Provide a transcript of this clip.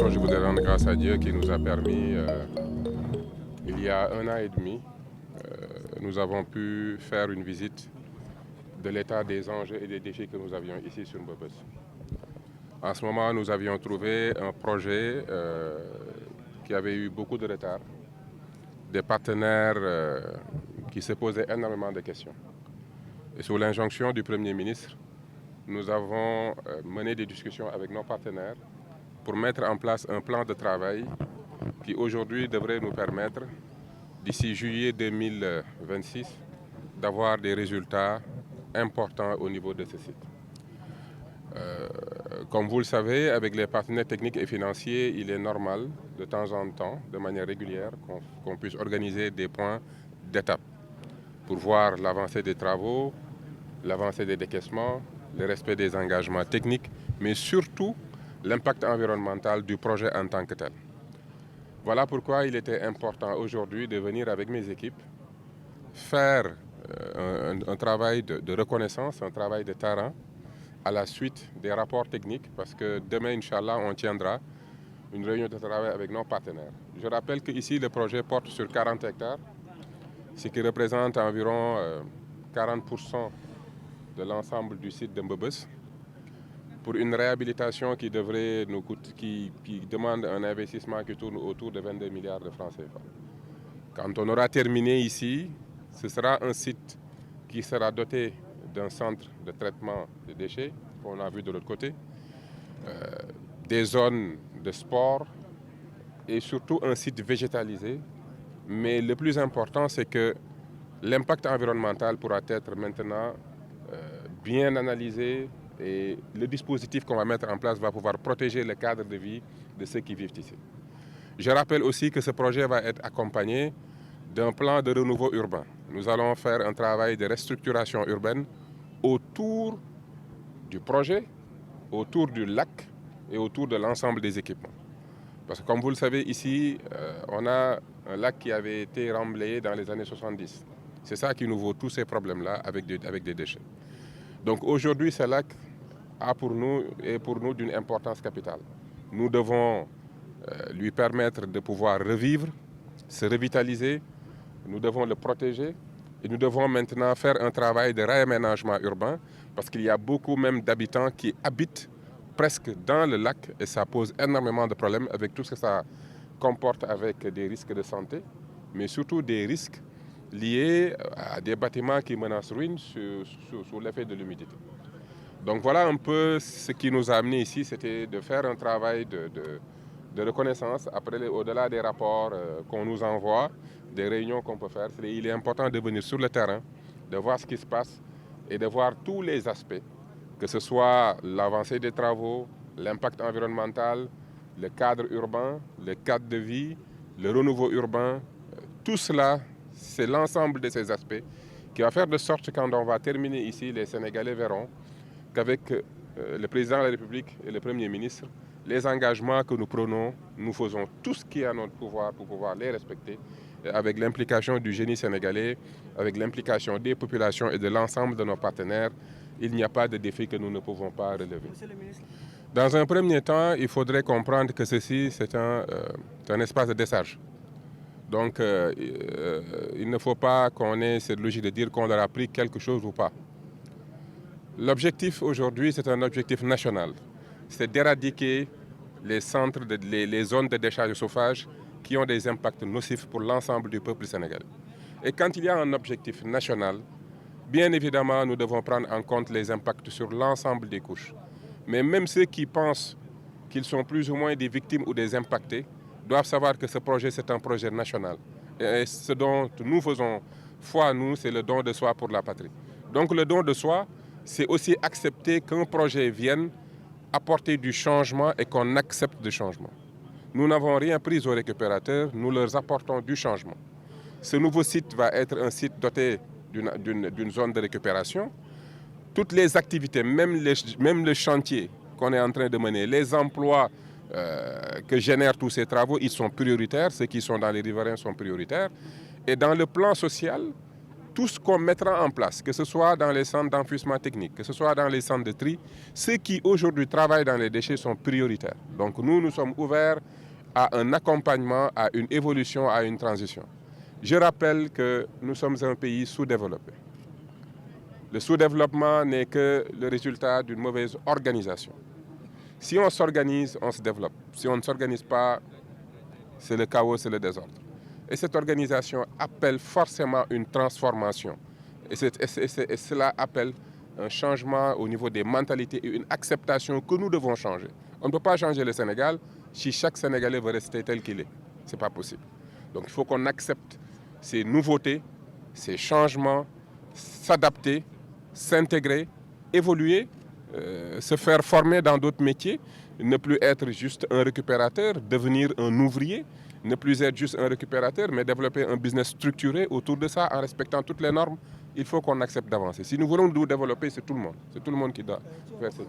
d'abord, je voudrais rendre grâce à Dieu qui nous a permis, il y a 1 an et demi, nous avons pu faire une visite de l'état des enjeux et des défis que nous avions ici sur Mbobos. En ce moment, nous avions trouvé un projet qui avait eu beaucoup de retard, des partenaires qui se posaient énormément de questions. Et sous l'injonction du Premier ministre, nous avons mené des discussions avec nos partenaires pour mettre en place un plan de travail qui aujourd'hui devrait nous permettre, d'ici juillet 2026, d'avoir des résultats importants au niveau de ce site. Comme vous le savez, avec les partenaires techniques et financiers, il est normal, de temps en temps, de manière régulière, qu'on puisse organiser des points d'étape pour voir l'avancée des travaux, l'avancée des décaissements, le respect des engagements techniques, mais surtout l'impact environnemental du projet en tant que tel. Voilà pourquoi il était important aujourd'hui de venir avec mes équipes faire un travail de reconnaissance, un travail de terrain à la suite des rapports techniques, parce que demain, Inch'Allah, on tiendra une réunion de travail avec nos partenaires. Je rappelle qu'ici, le projet porte sur 40 hectares, ce qui représente environ 40% de l'ensemble du site de Mbobos, pour une réhabilitation qui devrait nous coûter, qui demande un investissement qui tourne autour de 22 milliards de francs CFA. Quand on aura terminé ici, ce sera un site qui sera doté d'un centre de traitement des déchets, qu'on a vu de l'autre côté, des zones de sport et surtout un site végétalisé. Mais le plus important, c'est que l'impact environnemental pourra être maintenant bien analysé et le dispositif qu'on va mettre en place va pouvoir protéger le cadre de vie de ceux qui vivent ici. Je rappelle aussi que ce projet va être accompagné d'un plan de renouveau urbain. Nous allons faire un travail de restructuration urbaine autour du projet, autour du lac et autour de l'ensemble des équipements. Parce que comme vous le savez, ici, on a un lac qui avait été remblayé dans les années 70. C'est ça qui nous vaut tous ces problèmes-là avec des déchets. Donc aujourd'hui, ce lac est pour nous d'une importance capitale. Nous devons lui permettre de pouvoir revivre, se revitaliser, nous devons le protéger et nous devons maintenant faire un travail de réaménagement urbain parce qu'il y a beaucoup même d'habitants qui habitent presque dans le lac et ça pose énormément de problèmes avec tout ce que ça comporte avec des risques de santé, mais surtout des risques liés à des bâtiments qui menacent ruine sous l'effet de l'humidité. Donc voilà un peu ce qui nous a amené ici, c'était de faire un travail de reconnaissance. Après, au-delà des rapports qu'on nous envoie, des réunions qu'on peut faire, il est important de venir sur le terrain, de voir ce qui se passe et de voir tous les aspects, que ce soit l'avancée des travaux, l'impact environnemental, le cadre urbain, le cadre de vie, le renouveau urbain. Tout cela, c'est l'ensemble de ces aspects qui va faire de sorte que quand on va terminer ici, les Sénégalais verront qu'avec le président de la République et le Premier ministre, les engagements que nous prenons, nous faisons tout ce qui est à notre pouvoir pour pouvoir les respecter, avec l'implication du génie sénégalais, avec l'implication des populations et de l'ensemble de nos partenaires. Il n'y a pas de défi que nous ne pouvons pas relever. Dans un premier temps, il faudrait comprendre que ceci, c'est un espace de décharge. Donc, il ne faut pas qu'on ait cette logique de dire qu'on leur a pris quelque chose ou pas. L'objectif aujourd'hui, c'est un objectif national. C'est d'éradiquer les zones de décharge de chauffage qui ont des impacts nocifs pour l'ensemble du peuple sénégalais. Et quand il y a un objectif national, bien évidemment, nous devons prendre en compte les impacts sur l'ensemble des couches. Mais même ceux qui pensent qu'ils sont plus ou moins des victimes ou des impactés doivent savoir que ce projet, c'est un projet national. Et ce dont nous faisons foi, nous, c'est le don de soi pour la patrie. Donc le don de soi, c'est aussi accepter qu'un projet vienne apporter du changement et qu'on accepte le changement. Nous n'avons rien pris aux récupérateurs, nous leur apportons du changement. Ce nouveau site va être un site doté d'une zone de récupération. Toutes les activités, même le chantier qu'on est en train de mener, les emplois que génèrent tous ces travaux, ils sont prioritaires. Ceux qui sont dans les riverains sont prioritaires. Et dans le plan social, tout ce qu'on mettra en place, que ce soit dans les centres d'enfouissement technique, que ce soit dans les centres de tri, ceux qui aujourd'hui travaillent dans les déchets sont prioritaires. Donc nous sommes ouverts à un accompagnement, à une évolution, à une transition. Je rappelle que nous sommes un pays sous-développé. Le sous-développement n'est que le résultat d'une mauvaise organisation. Si on s'organise, on se développe. Si on ne s'organise pas, c'est le chaos, c'est le désordre. Et cette organisation appelle forcément une transformation. Et cela appelle un changement au niveau des mentalités et une acceptation que nous devons changer. On ne peut pas changer le Sénégal si chaque Sénégalais veut rester tel qu'il est. Ce n'est pas possible. Donc il faut qu'on accepte ces nouveautés, ces changements, s'adapter, s'intégrer, évoluer, se faire former dans d'autres métiers, ne plus être juste un récupérateur, devenir un ouvrier, ne plus être juste un récupérateur, mais développer un business structuré autour de ça en respectant toutes les normes. Il faut qu'on accepte d'avancer. Si nous voulons nous développer, c'est tout le monde. C'est tout le monde qui doit faire ça.